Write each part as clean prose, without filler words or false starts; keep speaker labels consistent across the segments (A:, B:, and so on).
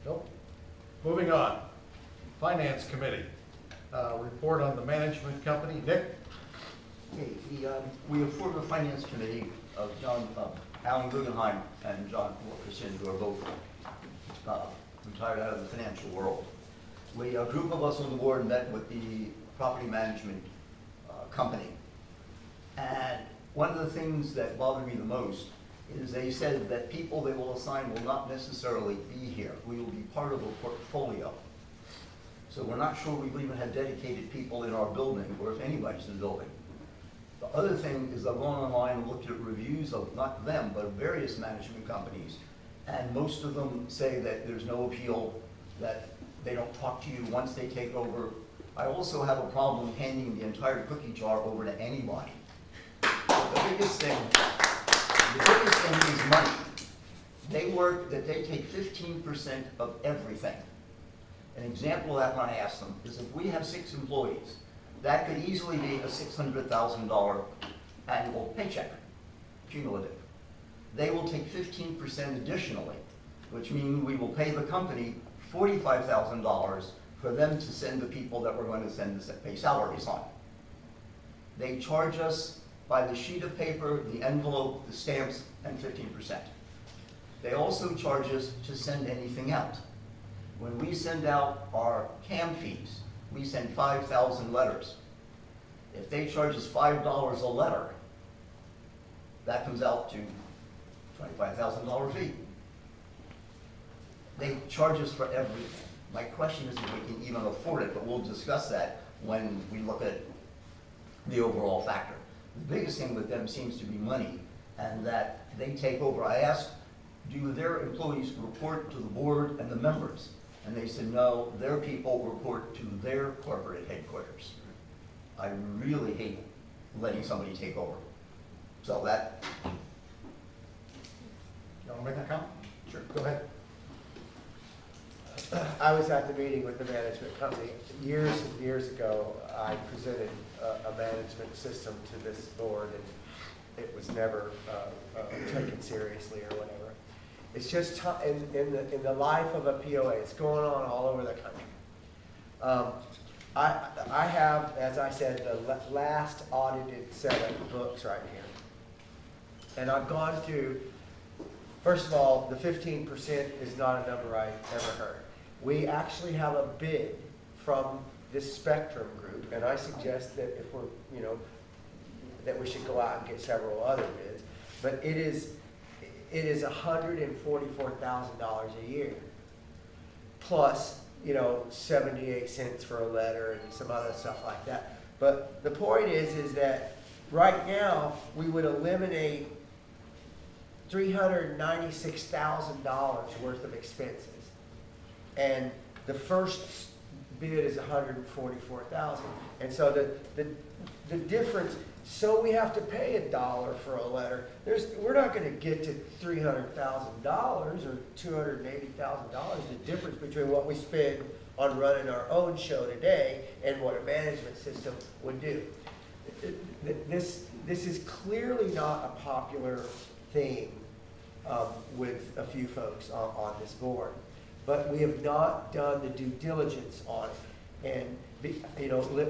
A: Nope. Moving on. Finance Committee. Report on the management company. Nick?
B: Okay, we have formed a finance committee of Alan Guggenheim and John Wilkerson, who are both retired out of the financial world. A group of us on the board met with the property management company. And one of the things that bothered me the most is they said that people they will assign will not necessarily be here. We will be part of a portfolio. So we're not sure we will even have dedicated people in our building, or if anybody's in the building. The other thing is I've gone online and looked at reviews of, not them, but various management companies, and most of them say that there's no appeal, that they don't talk to you once they take over. I also have a problem handing the entire cookie jar over to anybody. But the biggest thing is money. They take 15% of everything. An example of that when I asked them is if we have 6 employees, that could easily be a $600,000 annual paycheck, cumulative. They will take 15% additionally, which means we will pay the company $45,000 for them to send the people that we're going to pay salaries on. They charge us by the sheet of paper, the envelope, the stamps, and 15%. They also charge us to send anything out. When we send out our CAM fees, we send 5,000 letters. If they charge us $5 a letter, that comes out to $25,000 fee. They charge us for everything. My question is if we can even afford it, but we'll discuss that when we look at the overall factor. The biggest thing with them seems to be money, and that they take over. I asked, do their employees report to the board and the members? And they said, no, their people report to their corporate headquarters. I really hate letting somebody take over. So that.
A: You want to make a comment? Sure, go ahead.
C: I was at the meeting with the management company. Years and years ago, I presented a management system to this board, and it was never taken seriously or whatever. It's just in the life of a POA. It's going on all over the country. I have, as I said, the last audited set of books right here. And I've gone through, first of all, the 15% is not a number I ever heard. We actually have a bid from this Spectrum group, and I suggest that if we're, that we should go out and get several other bids. But it is $144,000 a year, plus 78 cents for a letter and some other stuff like that. But the point is that right now we would eliminate $396,000 worth of expenses, and the first bid is $144,000, and so the difference. So we have to pay $1 for a letter. We're not going to get to $300,000 or $280,000. The difference between what we spend on running our own show today and what a management system would do. This is clearly not a popular thing with a few folks on this board, but we have not done the due diligence on it. And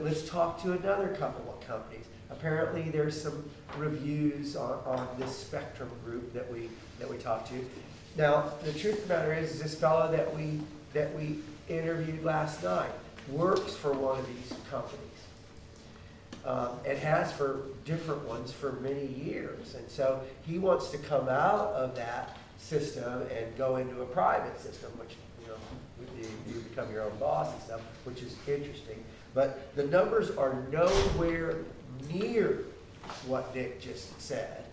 C: let's talk to another couple of companies. Apparently, there's some reviews on this Spectrum group that we talked to. Now, the truth of the matter is, this fellow that we interviewed last night works for one of these companies, and has for different ones for many years. And so he wants to come out of that system and go into a private system, which you become your own boss and stuff, which is interesting. But the numbers are nowhere near what Nick just said.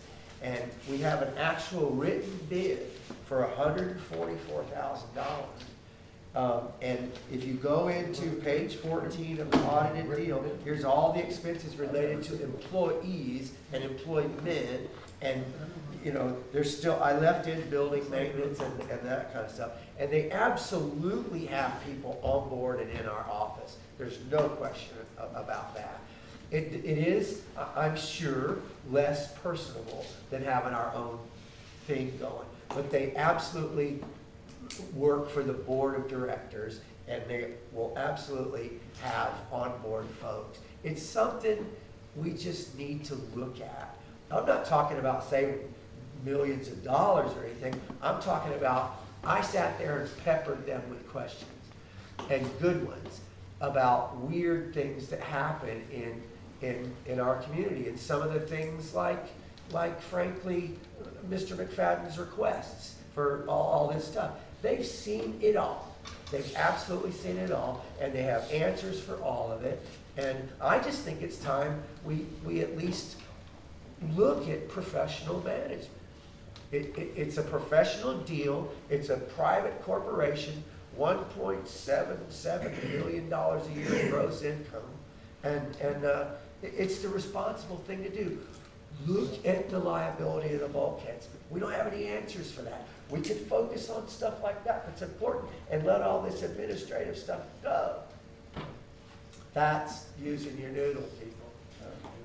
C: And we have an actual written bid for $144,000. And if you go into page 14 of the audited deal, here's all the expenses related to employees and employment. And there's still, I left in building maintenance and that kind of stuff. And they absolutely have people on board and in our office. There's no question about that. It is, I'm sure, less personable than having our own thing going. But they absolutely work for the board of directors, and they will absolutely have on-board folks. It's something we just need to look at. I'm not talking about saving millions of dollars or anything. I'm talking about, I sat there and peppered them with questions, and good ones, about weird things that happen in our community, and some of the things like frankly, Mr. McFadden's requests for all this stuff. They've seen it all. They've absolutely seen it all, and they have answers for all of it. And I just think it's time we at least look at professional management. It's a professional deal. It's a private corporation, $1.77 billion a year in gross income. And it's the responsible thing to do. Look at the liability of the bulkheads. We don't have any answers for that. We could focus on stuff like that that's important and let all this administrative stuff go. That's using your noodle, people.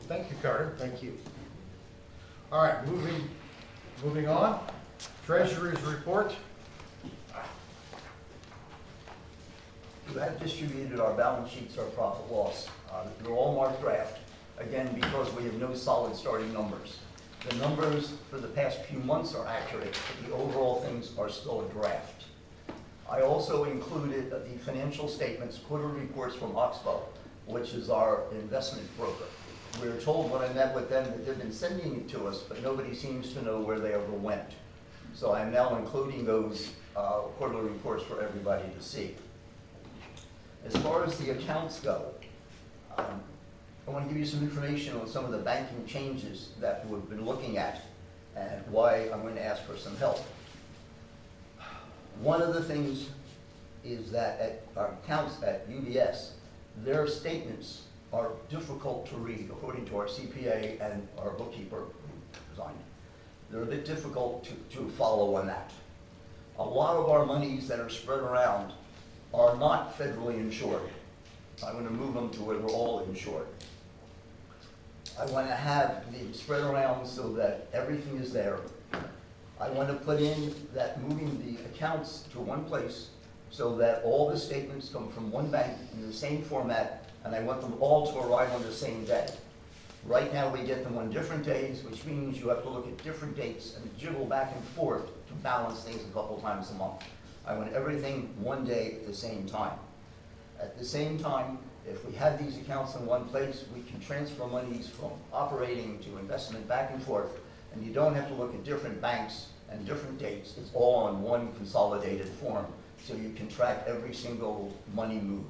A: Thank you, Carter.
C: Thank you.
A: All right, moving on. Treasurer's report.
B: We have distributed our balance sheets, our profit loss. They're all marked draft, again, because we have no solid starting numbers. The numbers for the past few months are accurate, but the overall things are still a draft. I also included the financial statements, quarterly reports from Oxbow, which is our investment broker. We were told when I met with them that they've been sending it to us, but nobody seems to know where they ever went. So I'm now including those quarterly reports for everybody to see. As far as the accounts go, I want to give you some information on some of the banking changes that we've been looking at and why I'm going to ask for some help. One of the things is that at our accounts at UBS, their statements are difficult to read according to our CPA and our bookkeeper who resigned. They're a bit difficult to follow on that. A lot of our monies that are spread around are not federally insured. I'm going to move them to where they're all insured. I want to have them spread around so that everything is there. I want to put in that moving the accounts to one place so that all the statements come from one bank in the same format, and I want them all to arrive on the same day. Right now we get them on different days, which means you have to look at different dates and jiggle back and forth to balance things a couple times a month. I want everything one day at the same time. At the same time, if we have these accounts in one place, we can transfer monies from operating to investment back and forth, and you don't have to look at different banks and different dates. It's all on one consolidated form, so you can track every single money moving.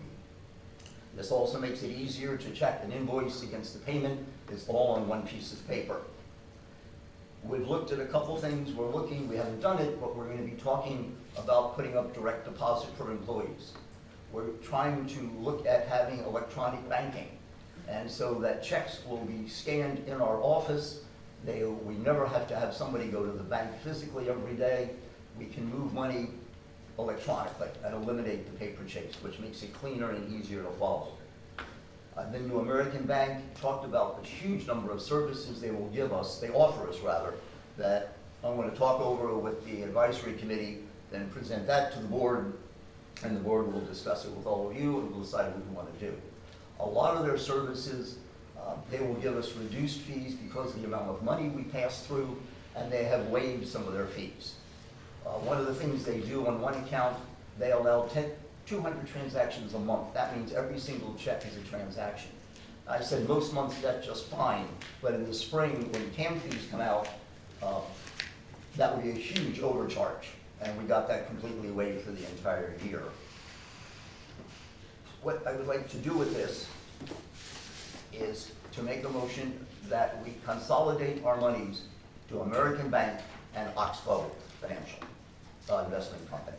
B: This also makes it easier to check an invoice against the payment. It's all on one piece of paper. We've looked at a couple things. We haven't done it, but we're going to be talking about putting up direct deposit for employees. We're trying to look at having electronic banking, and so that checks will be scanned in our office. We never have to have somebody go to the bank physically every day. We can move money electronically and eliminate the paper chase, which makes it cleaner and easier to follow. I've been to American Bank, talked about the huge number of services they will give us, they offer us rather, that I want to talk over with the advisory committee, then present that to the board, and the board will discuss it with all of you and we'll decide what we want to do. A lot of their services, they will give us reduced fees because of the amount of money we pass through, and they have waived some of their fees. One of the things they do on one account, they allow 200 transactions a month. That means every single check is a transaction. I said most months that's just fine, but in the spring when CAM fees come out, that would be a huge overcharge, and we got that completely waived for the entire year. What I would like to do with this is to make a motion that we consolidate our monies to American Bank and Oxbow Financial Investment Company,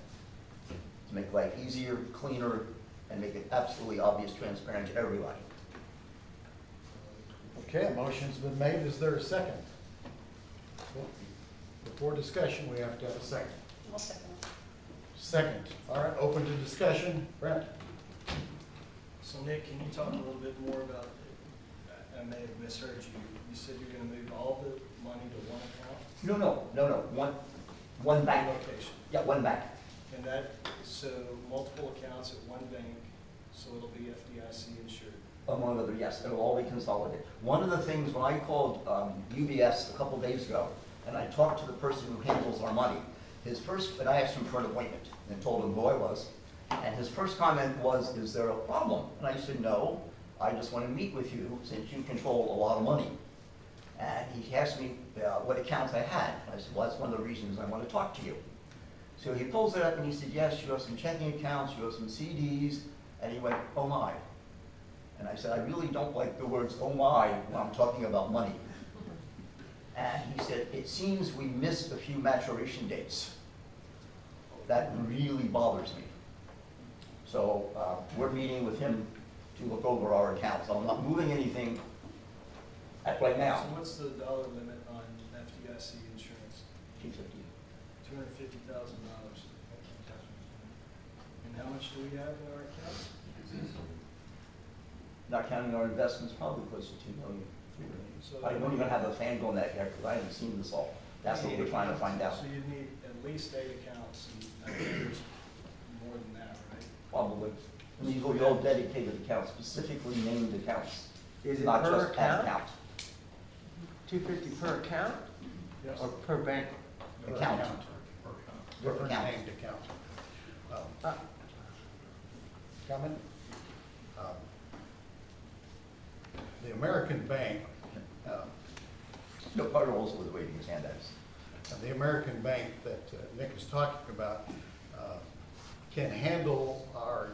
B: to make life easier, cleaner, and make it absolutely obvious, transparent to everybody.
A: Okay, a motion's been made. Is there a second? Before discussion, we have to have a second.
D: I'll second it.
A: Second. All right, open to discussion. Brent?
E: So Nick, can you talk a little bit more about, I may have misheard you, you said you're going to move all the money to one account?
B: No. One bank.
E: Location.
B: Yeah, one bank.
E: And that, so multiple accounts at one bank, so it'll be FDIC insured.
B: Among other, yes, it'll all be consolidated. One of the things, when I called UBS a couple days ago, and I talked to the person who handles our money, and I asked him for an appointment, and told him who I was, and his first comment was, "Is there a problem?" And I said, "No, I just want to meet with you since you control a lot of money." And he asked me what accounts I had. I said, "Well, that's one of the reasons I want to talk to you." So he pulls it up and he said, "Yes, you have some checking accounts, you have some CDs," and he went, "Oh my." And I said, "I really don't like the words, oh my, when I'm talking about money." And he said, "It seems we missed a few maturation dates. That really bothers me." So we're meeting with him to look over our accounts. I'm not moving anything right now.
E: So what's the dollar limit on FDIC insurance?
B: $250.
E: $250,000. And how much do we have in our accounts?
B: Not counting our investments, probably close to $2 million, $3 million.
E: So
B: I don't even have a fan on that yet because I haven't seen this all. That's what we're trying to find out.
E: So you'd need at least 8 accounts, and I think there's more than that, right?
B: Probably. And these will be all dedicated accounts, specifically named accounts.
C: Is it
B: Not
C: per
B: just an
C: account?
B: account.
C: 250 per account
E: Yes.
C: or per bank?
B: Account.
A: Different
B: Account.
A: named account. Comment? The American Bank,
B: No, Carter also was waving his hand at us.
A: the American Bank that Nick is talking about can handle our,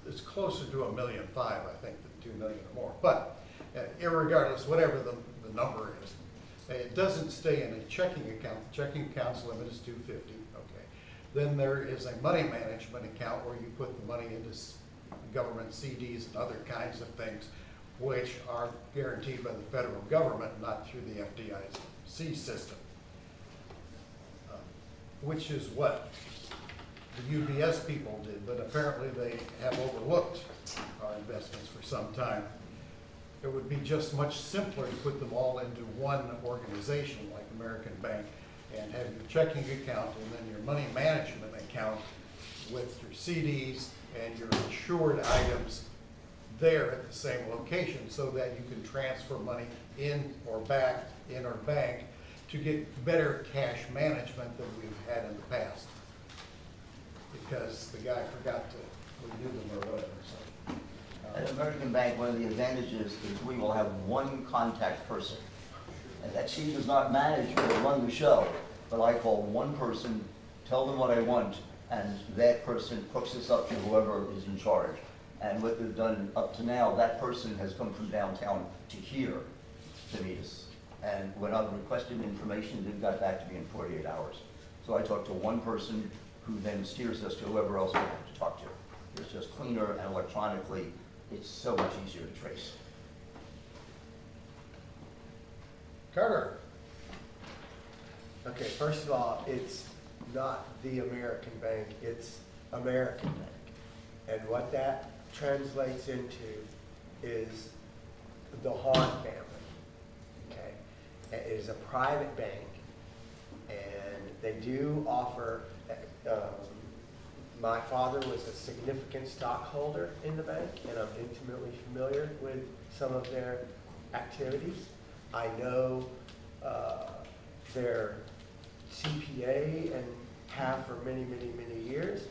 A: it's closer to $1.5 million, I think, than $2 million or more. But irregardless, whatever the number is, it doesn't stay in a checking account. The checking account's limit is $250. Okay. Then there is a money management account where you put the money into government CDs and other kinds of things, which are guaranteed by the federal government, not through the FDIC system, which is what the UBS people did, but apparently they have overlooked our investments for some time. It would be just much simpler to put them all into one organization like American Bank and have your checking account and then your money management account with your CDs and your insured items there at the same location so that you can transfer money in or back in our bank to get better cash management than we've had in the past. Because the guy forgot to renew them or whatever, so.
B: At American Bank, one of the advantages is we will have one contact person. And that she does not manage or run the show, but I call one person, tell them what I want, and that person hooks us up to whoever is in charge. And what they've done up to now, that person has come from downtown to here to meet us. And when I've requested information, they've got back to me in 48 hours. So I talk to one person who then steers us to whoever else we have to talk to. It's just cleaner and electronically, it's so much easier to trace.
A: Carter.
C: Okay, first of all, it's not the American Bank, it's American Bank. And what that translates into is the Hahn family, okay? It is a private bank, and they do offer, my father was a significant stockholder in the bank, and I'm intimately familiar with some of their activities. I know their CPA and have for many, many, many years.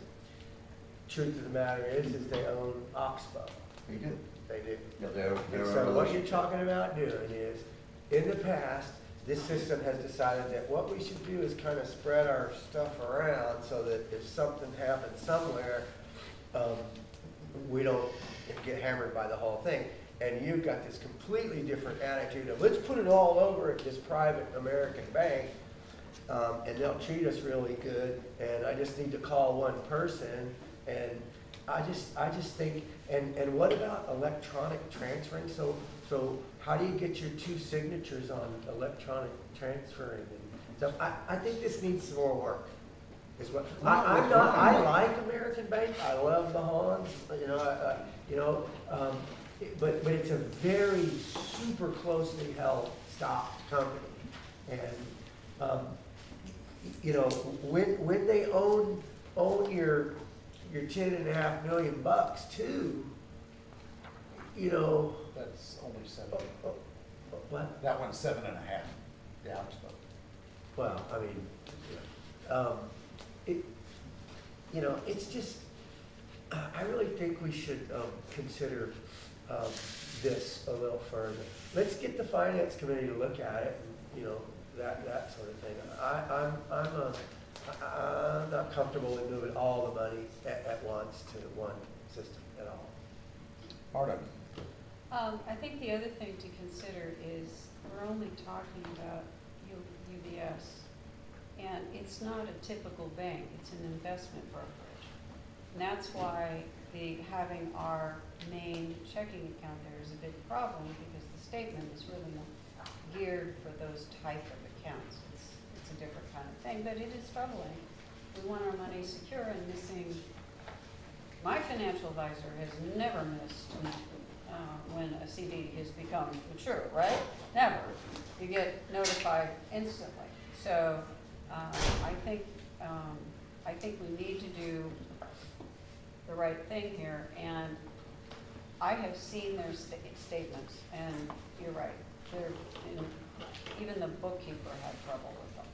C: Truth of the matter is they own Oxbow.
B: They do.
C: They do.
B: Yeah, they're
C: And so what you're talking about doing is, in the past, this system has decided that what we should do is kind of spread our stuff around so that if something happens somewhere, we don't get hammered by the whole thing. And you've got this completely different attitude of, let's put it all over at this private American bank, and they'll treat us really good, and I just need to call one person, and I just think, and what about electronic transferring? So how do you get your 2 signatures on electronic transferring? And so I think this needs some more work. Is what I like American Bank. I love the Hans. But it's a very super closely held stock company, and you know, when they own your $10.5 million too, you know,
A: That's only seven.
C: what?
A: That one's 7.5. Yeah.
C: Well, I mean, it, you know, it's just, I really think we should consider this a little further. Let's get the finance committee to look at it, and, you know, that sort of thing. I'm not comfortable with moving all the money at once to one system at all.
A: Marta?
D: I think the other thing to consider is we're only talking about UBS, and it's not a typical bank, it's an investment brokerage. And that's why having our main checking account there is a big problem, because the statement is really not geared for those type of accounts. It's a different kind of thing, but it is troubling. We want our money secure, and missing, my financial advisor has never missed when a CD has become mature, right? Never. You get notified instantly. So I think we need to do the right thing here, and I have seen their statements, and you're right. Even the bookkeeper had trouble with them.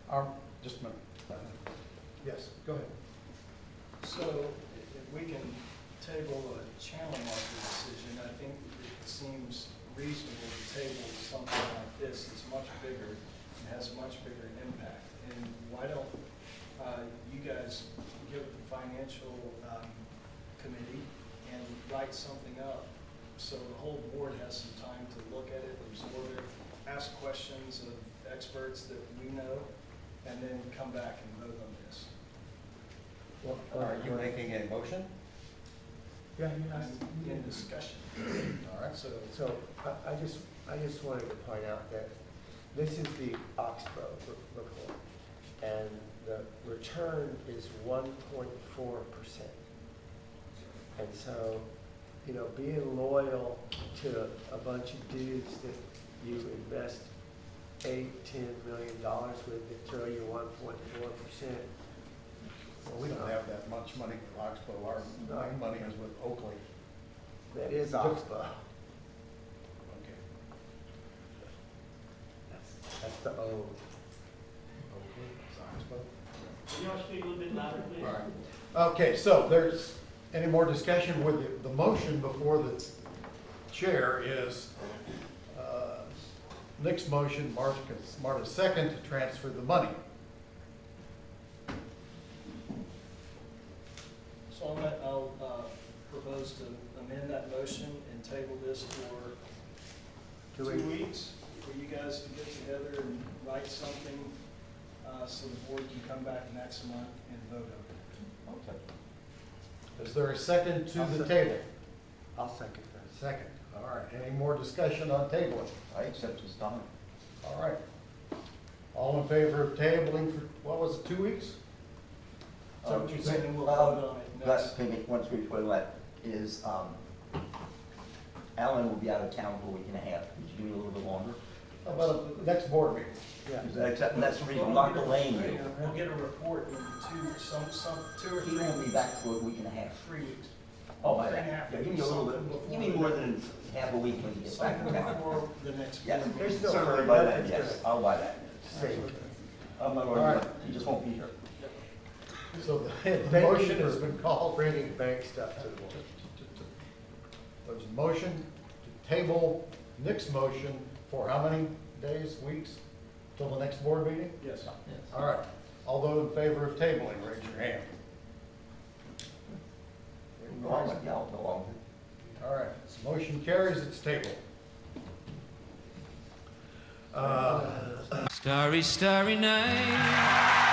D: So.
A: Just a minute. Yes, go ahead.
E: So if we can table a channel marker decision, I think it seems reasonable to table something like this that's much bigger and has a much bigger impact. And why don't you guys give it the financial committee and write something up so the whole board has some time to look at it, absorb it, ask questions of experts that we know, and then come back and vote on this.
A: Well, are you making a motion?
C: Yeah,
E: I'm in discussion.
A: All right.
E: So
C: I just wanted to point out that this is the Oxbow report, and the return is 1.4%. And so, you know, being loyal to a bunch of dudes that you invest $8–10 million with that throw you 1.4%.
A: Well, we don't have that much money with Oxbow. Our main money is with Oakley.
C: That is Oxbow.
A: Okay.
C: That's the O.
A: Oakley, it's Oxbow.
F: Can you all speak a little bit louder, please?
A: All right. Okay, so there's any more discussion with the motion before the chair is Nick's motion, Marta's second, to transfer the money.
E: So on that, I'll propose to amend that motion and table this for 2 weeks for you guys to get together and write something so the board can come back next month and vote on it.
A: Okay. Is there a second to the table?
C: I'll second that.
A: Second. All right. Any more discussion on tabling?
B: I accept his comment.
A: All right. All in favor of tabling for, what was it, 2 weeks? Is that what you're saying?
E: And we'll vote on it
B: Last
E: next.
B: thing, once we put that, is Alan will be out of town for a week and a half. Could you give me a little bit longer?
A: How about the next board meeting?
C: Yeah.
B: Is that accept, and that's the reason, I'm not delaying you.
E: We'll get a report in two or
B: He
E: three
B: won't be back for a week and a half.
E: 3 weeks.
B: Oh, by
E: Three and a
B: that.
E: half
B: Yeah, give me a
E: weeks,
B: little
E: something
B: bit,
E: before
B: give me
E: the-
B: more than half a week when he gets back
E: Something
B: in town.
E: before the next
B: Yes,
E: board
C: There's
E: meeting.
C: no
B: certainly
C: hurry,
B: by
C: but
B: that,
C: it's
B: yes,
C: good.
B: I'll buy that.
C: Same.
B: I'm not
A: All
B: worried,
A: right.
B: he just won't be here.
A: So the
C: Thank
A: motion
C: you
A: has
C: for
A: been called.
C: bringing bank stuff to the board.
A: There's a motion to table Nick's motion for how many days, weeks, till the next board meeting?
E: Yes.
A: All right. All those in favor of tabling, raise your hand.
B: Yeah, I'll go along with it.
A: All right. So motion carries, it's tabled.
G: Starry, starry night.